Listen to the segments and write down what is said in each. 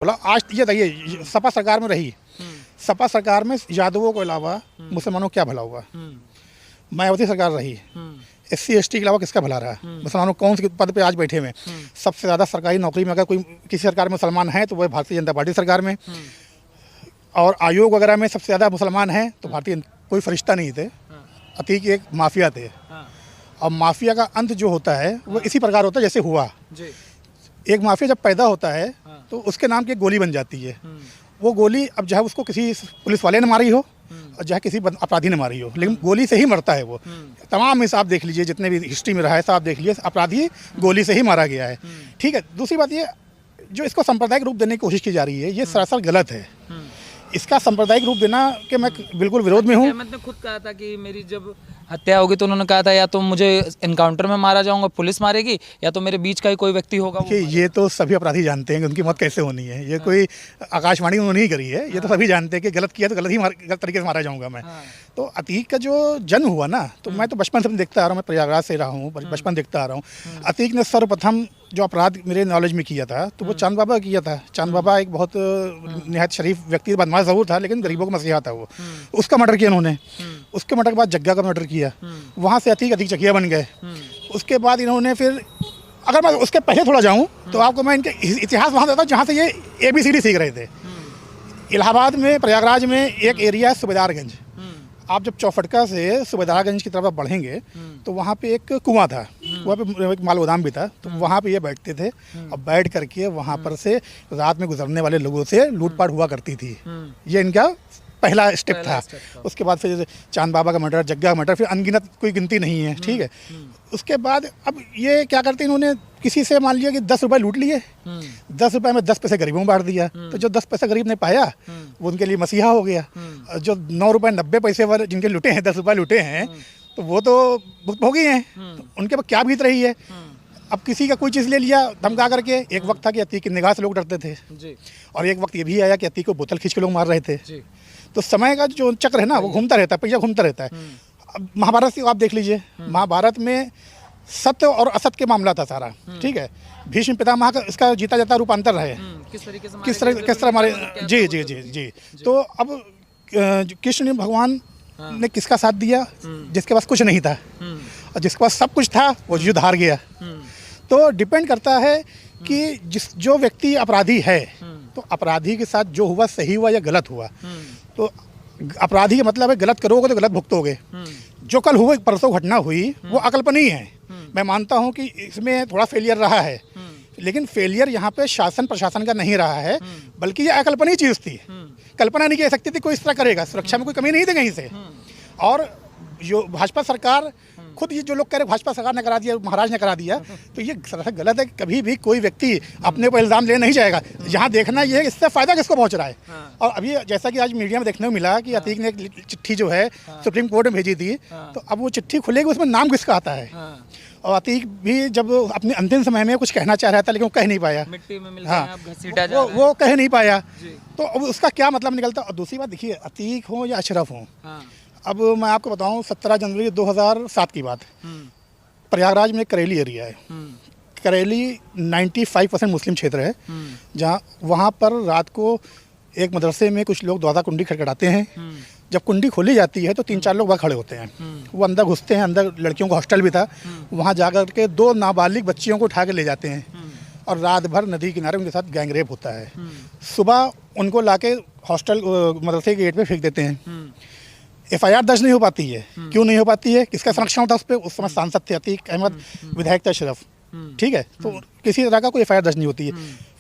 बोला आज ये बताइए सपा सरकार में रही, सपा सरकार में यादवों के अलावा मुसलमानों को क्या भला हुआ? मायावती सरकार रही, SC ST के अलावा किसका भला रहा? मुसलमानों कौन से पद पे आज बैठे हुए? सबसे ज़्यादा सरकारी नौकरी में अगर कोई किसी सरकार में मुसलमान है तो वह भारतीय जनता पार्टी सरकार में, और आयोग वगैरह में सबसे ज़्यादा मुसलमान हैं तो भारतीय कोई फरिश्ता नहीं थे, अतीक एक माफिया थे। और माफिया का अंत जो होता है वो इसी प्रकार होता है जैसे हुआ। एक माफिया जब पैदा होता है तो उसके नाम की एक गोली बन जाती है। वो गोली अब चाहे उसको किसी पुलिस वाले ने मारी हो और चाहे किसी अपराधी ने मारी हो, लेकिन गोली से ही मरता है वो। तमाम हिसाब देख लीजिए, जितने भी हिस्ट्री में रहा है सब देख लीजिए, अपराधी गोली से ही मारा गया है। ठीक है, दूसरी बात ये जो इसको सांप्रदायिक रूप देने की कोशिश की जा रही है ये सरासर गलत है। इसका सांप्रदायिक रूप देना के मैं बिल्कुल विरोध में हूँ। अहमद ने खुद कहा था कि मेरी जब हत्या होगी तो उन्होंने कहा था या तो मुझे इनकाउंटर में मारा जाऊंगा, पुलिस मारेगी, या तो मेरे बीच का ही कोई व्यक्ति होगा। ये तो सभी अपराधी जानते हैं कि उनकी मौत कैसे होनी है। ये कोई आकाशवाणी उन्होंने नहीं करी है, ये तो सभी जानते हैं कि गलत किया तो गलत तरीके से मारा जाऊंगा मैं। तो अतीक का जो जन्म हुआ ना, तो मैं तो बचपन से देखता आ रहा हूँ, मैं प्रयागराज से रहा हूँ, बचपन देखता आ रहा हूँ। अतीक ने सर्वप्रथम जो अपराध मेरे नॉलेज में किया था तो वो चांद बाबा किया था। चांद बाबा एक बहुत निहायत शरीफ व्यक्ति, बदमाश ज़रूर था लेकिन गरीबों का मसीहा था वो। उसका मर्डर किया उन्होंने, उसके मर्डर के बाद जग्गा का मर्डर किया, वहाँ से अतीक चकिया बन गए। उसके बाद इन्होंने फिर, अगर मैं उसके पहले थोड़ा जाऊँ तो आपको मैं इनके इतिहास वहाँ देता हूँ जहाँ से ये ABCD सीख रहे थे। इलाहाबाद में, प्रयागराज में एक एरिया है सूबेदारगंज। आप जब चौफटका से सूबेदारगंज की तरफ बढ़ेंगे तो वहाँ पे एक कुआं था, वहाँ पे एक माल गोदाम भी था, तो वहाँ पे ये बैठते थे और बैठ करके वहाँ पर से रात में गुजरने वाले लोगों से लूटपाट हुआ करती थी। ये इनका पहला स्टेप था। उसके बाद फिर चांद बाबा का मर्डर, जग्गा का मर्डर, फिर अनगिनत कोई गिनती नहीं है। ठीक है, उसके बाद अब ये क्या करते हैं, इन्होंने किसी से मान लिया कि 10 रुपए लूट लिए, 10 रुपए में 10 पैसे गरीबों में बांट दिया, तो जो 10 पैसे गरीब ने पाया वो उनके लिए मसीहा हो गया। जो 9 रुपए 90 पैसे वाले जिनके लुटे हैं, 10 रुपए लुटे हैं, तो वो तो भुगतभोगी हैं, तो उनके पर क्या बीत रही है। अब किसी का कोई चीज़ ले लिया धमका करके। एक वक्त था कि अतीक की निगाह से लोग डरते थे, और एक वक्त ये भी आया कि अतीक को बोतल खींच के लोग मार रहे थे। तो समय का जो चक्र है ना वो घूमता रहता है, पहिया घूमता रहता है। अब महाभारत से आप देख लीजिए, महाभारत में सत्य और असत्य के मामला था सारा। ठीक है, भीष्म पितामह का इसका जीता जाता रूपांतर है, किस तरह हमारे जी। तो अब कृष्ण भगवान ने किसका साथ दिया? जिसके पास कुछ नहीं था, और जिसके पास सब कुछ था वो युद्ध हार गया। तो डिपेंड करता है कि जो व्यक्ति अपराधी है तो अपराधी के साथ जो हुआ सही हुआ या गलत हुआ। तो अपराधी का मतलब है गलत करोगे तो गलत भुगतोगे। जो कल हुआ, परसों घटना हुई, वो अकल्पनीय है। मैं मानता हूँ कि इसमें थोड़ा फेलियर रहा है, लेकिन फेलियर यहाँ पे शासन प्रशासन का नहीं रहा है, बल्कि ये अकल्पनीय चीज़ थी। कल्पना नहीं की सकती थी कोई इस तरह करेगा, सुरक्षा में कोई कमी नहीं थी कहीं से। और जो भाजपा सरकार, खुद ये जो लोग कह रहे भाजपा सरकार ने करा दिया, महाराज ने करा दिया, तो ये सरासर गलत है। कभी भी कोई व्यक्ति अपने को इल्ज़ाम लेने नहीं जाएगा। यहाँ देखना ये है इससे फ़ायदा किसको पहुँच रहा है। और अभी जैसा कि आज मीडिया में देखने को मिला कि अतीक ने एक चिट्ठी जो है सुप्रीम कोर्ट में भेजी थी, तो अब वो चिट्ठी खुलेगी, उसमें नाम किसका आता है। और अतीक भी जब अपने अंतिम समय में कुछ कहना चाह रहा था लेकिन वो कह नहीं पाया। मिट्टी में मिल हाँ, वो कह नहीं पाया, तो अब उसका क्या मतलब निकलता। और दूसरी बात देखिए, अतीक हो या अशरफ हो, अब मैं आपको बताऊं 17 जनवरी 2007 की बात, प्रयागराज में करेली एरिया है। करेली 95% मुस्लिम क्षेत्र है, जहाँ वहाँ पर रात को एक मदरसे में कुछ लोग दरवाज़ा कुंडी खटखटाते हैं। जब कुंडी खोली जाती है तो 3-4 लोग वहाँ खड़े होते हैं। वो अंदर घुसते हैं, अंदर लड़कियों का हॉस्टल भी था, वहाँ जाकर के 2 नाबालिग बच्चियों को उठा के ले जाते हैं, और रात भर नदी किनारे उनके साथ गैंग रेप होता है। सुबह उनको लाके हॉस्टल मदरसे के गेट पे फेंक देते हैं। FIR दर्ज नहीं हो पाती है। क्यों नहीं हो पाती है? किसका संरक्षण था उस पर? उस समय सांसद थे अतीक अहमद, विधायक था अशरफ। ठीक है, तो किसी तरह का कोई FIR दर्ज नहीं होती है।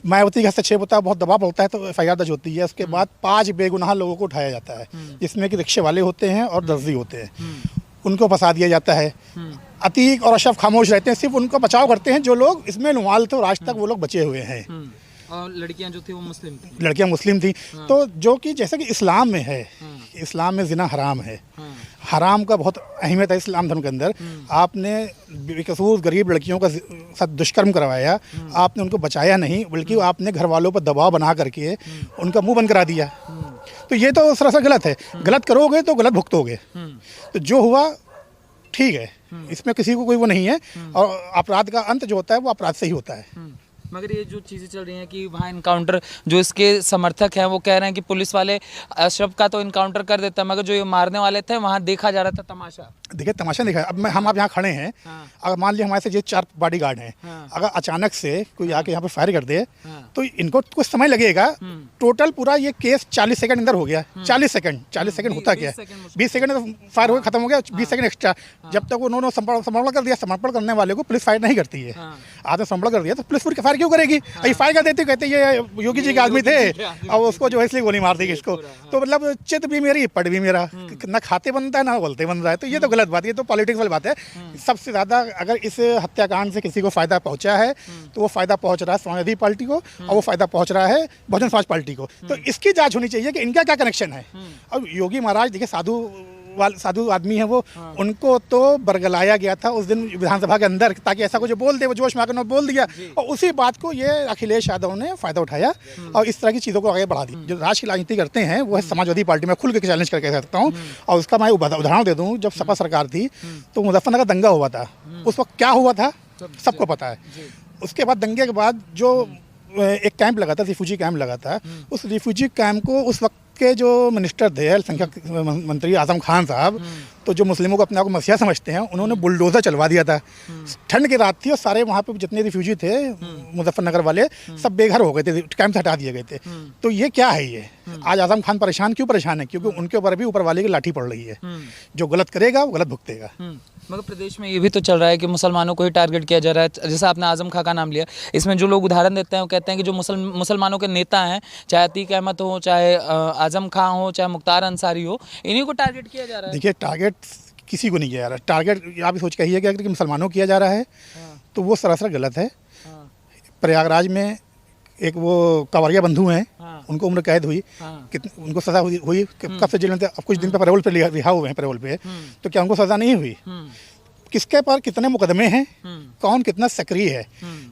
मायावती का हस्तक्षेप होता है, बहुत दबाव होता है तो FIR दर्ज होती है। उसके बाद 5 बेगुनाह लोगों को उठाया जाता है, जिसमें कि रिक्शे वाले होते हैं और दर्जी होते हैं। उनको फंसा दिया जाता है। अतीक और अशरफ खामोश रहते हैं, सिर्फ उनको बचाव करते हैं जो लोग इसमें नुमाल थे, और आज तक वो लोग बचे हुए हैं। और लड़कियां जो थी वो मुस्लिम थी। लड़कियां मुस्लिम थी। तो जो कि जैसे कि इस्लाम में है, इस्लाम में जिना हराम है। हराम का बहुत अहमियत है इस्लाम धर्म के अंदर। आपने बेकसूर गरीब लड़कियों का साथ दुष्कर्म करवाया, आपने उनको बचाया नहीं, बल्कि आपने घर वालों पर दबाव बना करके उनका मुंह बंद करा दिया। तो ये तो सरासर गलत है। गलत करोगे तो गलत भुगतोगे। तो जो हुआ ठीक है, इसमें किसी को कोई वो नहीं है, और अपराध का अंत जो होता है वो अपराध से ही होता है। मगर ये जो चीज़ें चल रही हैं कि वहाँ इनकाउंटर, जो इसके समर्थक हैं वो कह रहे हैं कि पुलिस वाले अशरफ का तो इनकाउंटर कर देता है, मगर जो ये मारने वाले थे वहाँ देखा जा रहा था तमाशा। देखिए तमाशा दिखा, अब हम आप यहाँ खड़े हैं, हाँ। अगर मान लिया हमारे से ये 4 बॉडीगार्ड हैं, हाँ। अगर अचानक से कोई आके यहाँ पे फायर कर दे हाँ। तो इनको कुछ समय लगेगा। टोटल पूरा ये केस 40 सेकंड अंदर हो गया। 40 सेकंड होता क्या है, 20 सेकंड में तो फायर हो खत्म हो गया, 20 सेकंड एक्स्ट्रा। जब तक उन्होंने समर्पण कर दिया, समर्पण करने वाले को पुलिस फायर नहीं करती है। आपने समर्पण कर दिया तो पुलिस फायर क्यों करेगी? अभी फायर कर देती, कहते ये योगी जी के आदमी थे और उसको जो है इसलिए गोली मार दी इसको। तो मतलब चित भी मेरी पट भी मेरा, ना खाते बनता है ना बोलते बन रहा है। तो ये तो गलत बात है, ये तो पॉलिटिक्स वाली बात है। सबसे ज़्यादा अगर इस हत्याकांड से किसी को फ़ायदा पहुंचा है तो वो फ़ायदा पहुंच रहा है समाजवादी पार्टी को, और वो फ़ायदा पहुंच रहा है बहुजन समाज पार्टी को। तो इसकी जांच होनी चाहिए कि इनका क्या कनेक्शन है। अब योगी महाराज देखिए साधु आदमी है वो, उनको तो बरगलाया गया था उस दिन विधानसभा के अंदर, ताकि ऐसा कुछ बोल दे, वो जोश में आकर बोल दिया, और उसी बात को ये अखिलेश यादव ने फ़ायदा उठाया और इस तरह की चीज़ों को आगे बढ़ा दी। जो राज की राजनीति करते हैं वो है समाजवादी पार्टी में खुल के चैलेंज करके सकता हूँ। और उसका मैं उदाहरण दे दूँ, जब सपा सरकार थी तो मुजफ्फरनगर दंगा हुआ था, उस वक्त क्या हुआ था सबको पता है। उसके बाद दंगे के बाद जो एक कैंप लगा था, रिफ्यूजी कैंप लगा था, उस रिफ्यूजी कैंप को उस वक्त के जो मिनिस्टर थे, अल्पसंख्यक मंत्री आजम खान साहब, तो जो मुस्लिमों को अपने आप को मसीहा समझते हैं, उन्होंने बुलडोजर चलवा दिया था। ठंड की रात थी और सारे वहाँ पे जितने रिफ्यूजी थे मुजफ्फरनगर वाले सब बेघर हो गए थे, कैंप से हटा दिए गए थे। तो ये क्या है? ये आज आजम खान क्यों परेशान है? क्योंकि उनके ऊपर भी ऊपर वाले की लाठी पड़ रही है। जो गलत करेगा वो गलत भुगतेगा। मगर प्रदेश में ये भी तो चल रहा है कि मुसलमानों को ही टारगेट किया जा रहा है। जैसे आपने आजम खां का नाम लिया, इसमें जो लोग उदाहरण देते हैं वो कहते हैं कि जो मुसलमानों के नेता हैं, चाहे अतीक अहमद हो, चाहे आजम खां हो, चाहे मुख्तार अंसारी हो, इन्हीं को टारगेट किया जा रहा है। देखिए टारगेट किसी को नहीं किया जा रहा। टारगेट आप सोच कहिए कि मुसलमानों को किया जा रहा है तो वो सरासर गलत है। प्रयागराज में एक वो कांवरिया बंधु हैं, उनको उम्र कैद हुई, उनको सज़ा हुई कब से जेल में थे, अब कुछ दिन पे पैरोल पे रिहा हुए हैं पैरोल पे, तो क्या उनको सज़ा नहीं हुई? किसके पर कितने मुकदमे हैं, कौन कितना सक्रिय है?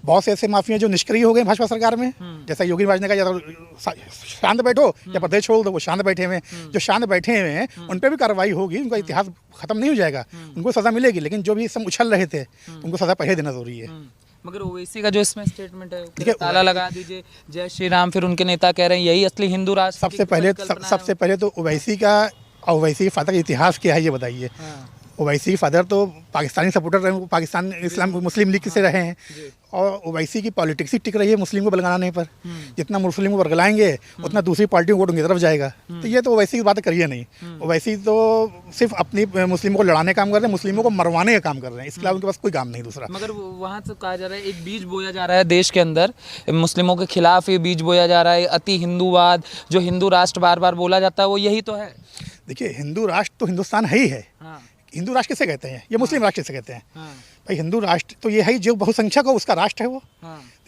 बहुत से ऐसे माफिया जो निष्क्रिय हो गए भाजपा सरकार में, जैसा योगी महाराज ने कहा, या तो शांत बैठो या प्रदेश छोड़ दो। वो शांत बैठे हुए हैं, जो शांत बैठे हुए हैं उन पर भी कार्रवाई होगी, उनका इतिहास खत्म नहीं हो जाएगा, उनको सज़ा मिलेगी। लेकिन जो भी सब उछल रहे थे उनको सज़ा पहले देना जरूरी है। मगर ओवैसी का जो इसमें स्टेटमेंट है, ताला लगा दीजिए जय श्री राम, फिर उनके नेता कह रहे हैं यही असली हिंदू राष्ट्र। सबसे पहले तो ओवैसी के फादर का इतिहास क्या है ये बताइए। ओवैसी फादर तो पाकिस्तानी सपोर्टर रहे, पाकिस्तान इस्लाम मुस्लिम लीग से रहे हैं, और ओवैसी की पॉलिटिक्स ही टिक रही है मुस्लिम को बरगलाने पर। जितना मुस्लिम को बरगलाएंगे उतना दूसरी पार्टियों को वोट उनकी तरफ जाएगा। तो ये तो ओवैसी की बात करिए नहीं। ओवैसी तो सिर्फ अपनी मुस्लिमों को लड़ाने का काम कर रहे हैं, मुस्लिमों को मरवाने का काम कर रहे हैं, इसके अलावा उनके पास कोई काम नहीं दूसरा। मगर वहाँ से कहा जा रहा है एक बीज बोया जा रहा है देश के अंदर, मुस्लिमों के खिलाफ ये बीज बोया जा रहा है, अति हिंदूवाद, जो हिंदू राष्ट्र बार बार बोला जाता है वो यही तो है। देखिए हिंदू राष्ट्र तो हिंदुस्तान है ही है। हिंदू राष्ट्र किसे कहते हैं? ये मुस्लिम राष्ट्र किसे कहते हैं? भाई हिंदू राष्ट्र तो ये है जो बहुसंख्यक हो उसका राष्ट्र है वो।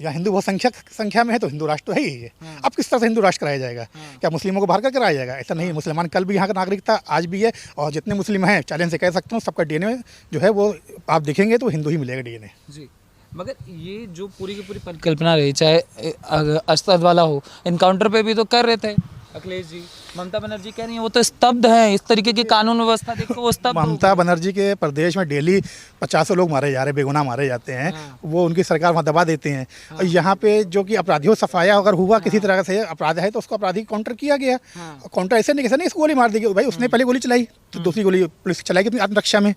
या हिंदू बहुसंख्यक संख्या में है तो हिंदू राष्ट्र तो है ही है। अब किस तरह से हिंदू राष्ट्र कराया जाएगा? क्या मुस्लिमों को बाहर कर कराया जाएगा? ऐसा नहीं। मुसलमान कल भी यहाँ का नागरिक था, आज भी है, और जितने मुस्लिम हैं चैलेंज से कह सकता हूँ सबका डीएनए जो है वो आप देखेंगे तो हिंदू ही मिलेगा डीएनए जी। मगर ये जो पूरी की पूरी परिकल्पना रही, चाहे असद वाला हो, इनकाउंटर पे भी तो कर रहे थे अखिलेश जी। ममता बनर्जी कह रही है वो तो स्तब्ध है, इस तरीके की कानून व्यवस्था देखो वो स्तब्ध। ममता बनर्जी के प्रदेश में डेली 50 लोग मारे जा रहे हैं, बेगुनाह मारे जाते हैं। वो उनकी सरकार वहाँ दबा देते हैं। और यहाँ पे जो कि अपराधियों सफाया अगर हुआ किसी तरह से अपराध है तो उसको अपराधी काउंटर किया गया। काउंटर ऐसे नहीं इसको गोली मार दी भाई, उसने पहले गोली चलाई तो दूसरी गोली पुलिस चलाएगी अपनी आत्मरक्षा में।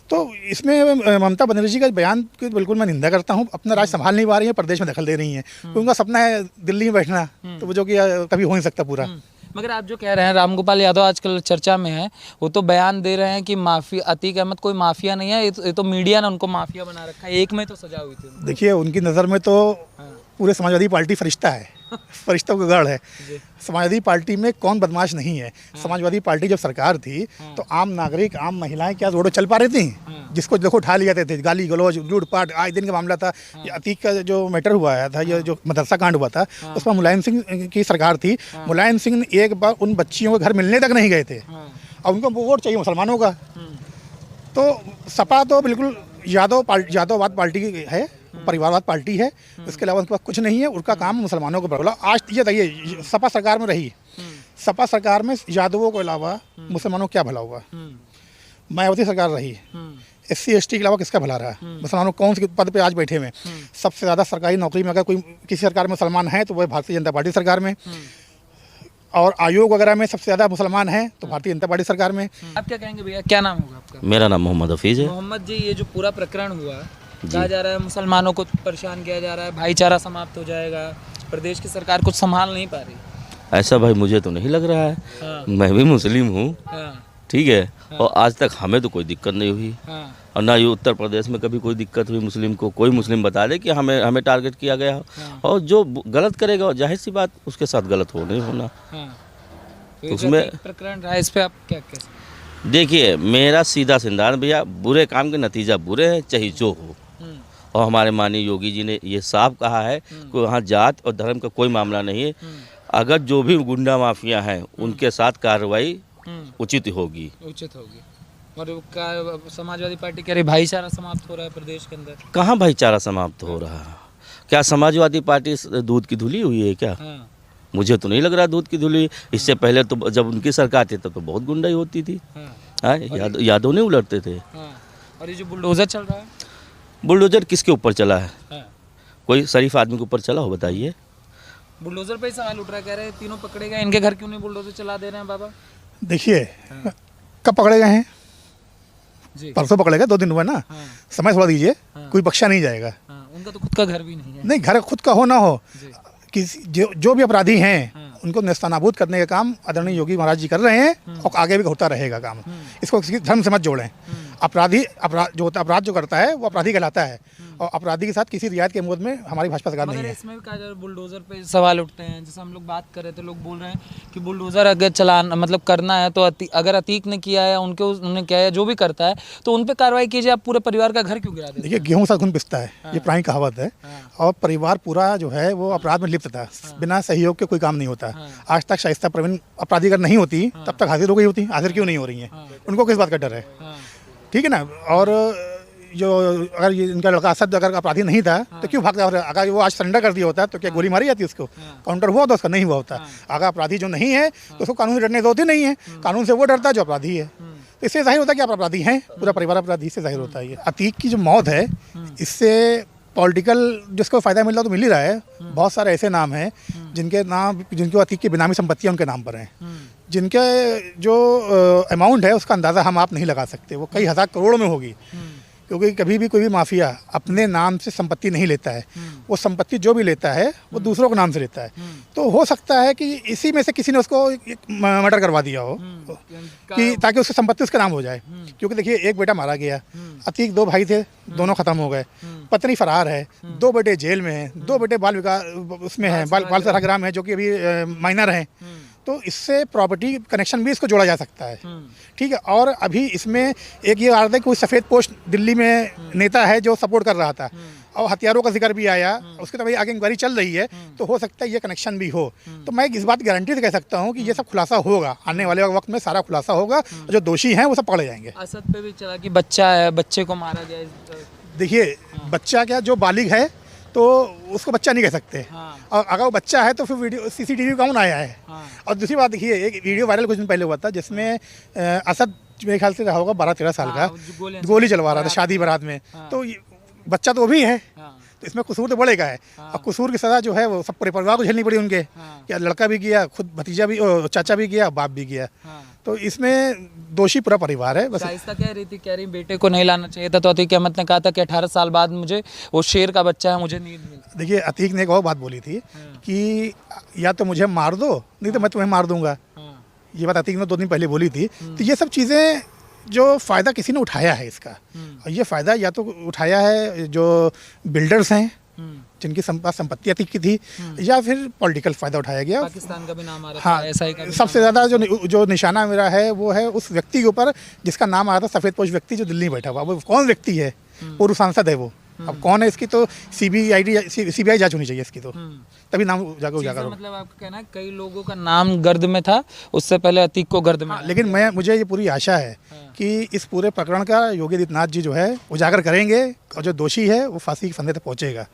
तो इसमें ममता बनर्जी का बयान की बिल्कुल मैं निंदा करता हूँ। अपना राज संभाल नहीं पा रही है, प्रदेश में दखल दे रही हैं। उनका सपना है दिल्ली में बैठना, तो वो जो कि कभी हो नहीं सकता पूरा। मगर आप जो कह रहे हैं रामगोपाल यादव आजकल चर्चा में है, वो तो बयान दे रहे हैं कि माफिया, अतीक अहमद कोई माफिया नहीं है, ये तो मीडिया ने उनको माफिया बना रखा है। एक में तो सजा हुई थी। देखिए उनकी नज़र में तो पूरे समाजवादी पार्टी फरिश्ता है, फरिश्तों का गढ़ है। समाजवादी पार्टी में कौन बदमाश नहीं है। समाजवादी पार्टी जब सरकार थी तो आम नागरिक, आम महिलाएं क्या रोड चल पा रही थी? जिसको देखो उठा लिया जाते थे, गाली गलौज लूटपाट आज दिन का मामला था। ये अतीक का जो मैटर हुआ था, ये जो मदरसा कांड हुआ था, उसमें मुलायम सिंह की सरकार थी। मुलायम सिंह एक बार उन बच्चियों के घर मिलने तक नहीं गए थे, और उनको वोट चाहिए मुसलमानों का। तो सपा तो बिल्कुल यादववाद पार्टी है, परिवारवाद पार्टी है, उसके अलावा उनके पास कुछ नहीं है। उनका काम मुसलमानों को बरगला। आज ये देखिए सपा सरकार में रही, सपा सरकार में यादवों के अलावा मुसलमानों को क्या भला हुआ? मायावती सरकार रही, SC ST के अलावा किसका भला रहा? मुसलमानों कौन से पद पे आज बैठे हुए हैं? सबसे ज़्यादा सरकारी नौकरी में अगर कोई किसी सरकार में मुसलमान है तो वह भारतीय जनता पार्टी सरकार में, और आयोग वगैरह में सबसे ज़्यादा मुसलमान हैं तो भारतीय जनता पार्टी सरकार में। आप क्या कहेंगे भैया, क्या नाम होगा आपका? मेरा नाम मोहम्मद हफीज़ है। मोहम्मद जी, ये जो पूरा प्रकरण हुआ, कहा जा रहा है मुसलमानों को परेशान किया जा रहा है, भाईचारा समाप्त हो जाएगा, प्रदेश की सरकार कुछ संभाल नहीं पा रही। ऐसा भाई मुझे तो नहीं लग रहा है। हाँ। मैं भी मुस्लिम हूँ, हाँ, ठीक है, और आज तक हमें तो कोई दिक्कत नहीं हुई, हाँ, और ना ये उत्तर प्रदेश में कभी कोई दिक्कत हुई मुस्लिम को। कोई मुस्लिम बता दे कि हमें टारगेट किया गया हो, और जो गलत करेगा जाहिर सी बात उसके साथ गलत हो नहीं होना। हाँ। तो तो उसमें उसमें प्रकरण रहा, इस पे आप क्या कहें? देखिए, मेरा सीधा सिद्धांत भैया, बुरे काम के नतीजा बुरे हैं, चाहे जो हो। और हमारे माननीय योगी जी ने ये साफ कहा है कि वहाँ जात और धर्म का कोई मामला नहीं है। अगर जो भी गुंडा माफिया हैं उनके साथ कार्रवाई उचित होगी। उचित होगी। और समाजवादी पार्टी कह रही भाईचारा समाप्त हो रहा है प्रदेश के अंदर। कहाँ भाईचारा समाप्त हो रहा है? क्या समाजवादी पार्टी दूध की धुली हुई है क्या? हाँ, मुझे तो नहीं लग रहा दूध की धुली। इससे पहले तो जब उनकी सरकार थी तब तो बहुत गुंडाई होती थी। हाँ, यादव नहीं उलटते थे। हाँ। और ये जो बुलडोजर चल रहा है, बुलडोजर किसके ऊपर चला है? हाँ, कोई शरीफ आदमी के ऊपर चला हो बताइए। बुलडोजर पे ही सवाल उठ रहा है, कह रहे हैं तीनों पकड़े गए, इनके घर क्यों नहीं बुलडोजर चला दे रहे हैं बाबा? देखिए, कब पकड़े गए हैं? जी। परसों पकड़े गए, 2 दिन हुआ ना। हाँ, समय थोड़ा दीजिए, हाँ। कोई बख्शा नहीं जाएगा। हाँ, उनका तो खुद का घर भी नहीं है। नहीं, घर खुद का हो ना हो, जी। किसी जो भी अपराधी हैं हाँ। उनको नेस्तनाबूद करने का काम आदरणीय योगी महाराज जी कर रहे हैं, और आगे भी होता रहेगा काम। इसको किसी धर्म से मत जोड़ें। अपराध जो करता है वो अपराधी कहलाता है, और अपराधी के साथ किसी रियायत के विरोध में हमारी भाजपा सरकार नहीं मगर है। इसमें भी कहा जा रहा है बुलडोजर पे सवाल उठते हैं। जैसे हम लोग बात कर रहे थे, लोग बोल रहे हैं कि बुलडोजर अगर चलाना मतलब करना है तो अगर अतीक ने किया है, उन्होंने किया है, जो भी करता है तो उन पे कार्रवाई कीजिए। आप पूरे परिवार का घर क्यों गिरा देते हैं? देखिए, गेहूं साथ घुन पिसता है, ये पुरानी कहावत है। और परिवार पूरा जो है वो अपराध में लिप्त था। बिना सहयोग के कोई काम नहीं होता। आज तक शाइस्ता प्रवीण अपराधी अगर नहीं होती तब तक हाजिर हो गई होती। हाजिर क्यों नहीं हो रही है? उनको किस बात का डर है? ठीक है ना। और जो अगर ये इनका लड़का असद अगर अपराधी नहीं था तो क्यों भागता? अगर वो आज सरेंडर कर दिया होता तो क्या गोली मारी जाती उसको? काउंटर हुआ तो उसका नहीं हुआ होता। अगर अपराधी जो नहीं है तो उसको कानून से डरने तो होती नहीं है। कानून से वो डरता है जो अपराधी है। तो इससे जाहिर होता है कि आप अपराधी हैं, पूरा परिवार अपराधी से जाहिर होता है। ये अतीक की जो मौत है, इससे पॉलिटिकल जिसको फ़ायदा मिल रहा तो मिल ही रहा है। बहुत सारे ऐसे नाम हैं जिनको अतीक की बेनामी संपत्तियाँ उनके नाम पर हैं, जिनके जो अमाउंट है उसका अंदाज़ा हम आप नहीं लगा सकते। वो कई हज़ार करोड़ में होगी, क्योंकि कभी भी कोई भी माफिया अपने नाम से संपत्ति नहीं लेता है। वो संपत्ति जो भी लेता है वो दूसरों के नाम से लेता है। तो हो सकता है कि इसी में से किसी ने उसको मर्डर करवा दिया हो कि ताकि उसकी संपत्ति उसके नाम हो जाए। क्योंकि देखिए, एक बेटा मारा गया, अतीक 2 भाई थे, दोनों खत्म हो गए, पत्नी फरार है, 2 बेटे जेल में हैं, 2 बेटे बाल विकास उसमें हैं, बाल सराग्राम है, जो कि अभी माइनर हैं। तो इससे प्रॉपर्टी कनेक्शन भी इसको जोड़ा जा सकता है। ठीक है। और अभी इसमें एक ये आ रहा था कि कोई सफ़ेद पोस्ट दिल्ली में नेता है जो सपोर्ट कर रहा था, और हथियारों का जिक्र भी आया। उसके तो भाई आगे इंक्वायरी चल रही है, तो हो सकता है ये कनेक्शन भी हो। तो मैं इस बात की गारंटी से कह सकता हूँ कि ये सब खुलासा होगा, आने वाले वक्त में सारा खुलासा होगा। जो दोषी हैं वो सब पकड़े जाएंगे। असद पे भी चला कि बच्चा है, बच्चे को मारा गया। देखिए, बच्चा क्या, जो बालिग है तो उसको बच्चा नहीं कह सकते। और अगर वो बच्चा है तो फिर वीडियो CCTV कौन आया है? और दूसरी बात देखिए, एक वीडियो वायरल कुछ दिन पहले हुआ था जिसमें असद मेरे ख्याल से रहा होगा 12-13 साल का, गोली चलवा रहा था शादी बारात में। तो बच्चा तो वो भी है, तो इसमें कसूर तो बड़े का है। और कसूर की सज़ा जो है वो सब पूरे परिवार को झेलनी पड़ी उनके। क्या लड़का भी किया, खुद भतीजा भी, चाचा भी किया, बाप भी किया। तो इसमें दोषी पूरा परिवार है। बस शाइस्ता कह रही बेटे को नहीं लाना चाहिए था, तो अतीक अहमद ने कहा था कि 18 साल बाद मुझे वो शेर का बच्चा है, मुझे नींद मिलती। देखिए, अतीक ने एक और बात बोली थी कि या तो मुझे मार दो, नहीं तो मैं तुम्हें मार दूंगा। ये बात अतीक ने 2 दिन पहले बोली थी। तो ये सब चीज़ें जो फ़ायदा किसी ने उठाया है इसका, और ये फ़ायदा या तो उठाया है जो बिल्डर्स हैं जिनकी संपत्ति अतीक की थी, या फिर पॉलिटिकल फ़ायदा उठाया गया। पाकिस्तान का भी नाम आ रहा हाँ, था, SI का भी सबसे ज़्यादा जो निशाना मेरा है वो है उस व्यक्ति के ऊपर जिसका नाम आ रहा था, सफ़ेद पोश व्यक्ति जो दिल्ली में बैठा हुआ। वो कौन व्यक्ति है? पूर्व सांसद है वो। अब कौन है इसकी तो CBI जांच होनी चाहिए इसकी, तो तभी नाम जाकर उजागर होगा। मतलब आपका कहना है कई लोगों का नाम गर्द में था, उससे पहले अतीक को गर्द में। लेकिन मुझे ये पूरी आशा है कि इस पूरे प्रकरण का योगी आदित्यनाथ जी जो है उजागर करेंगे, और जो दोषी है वो फांसी के फंदे तक पहुँचेगा।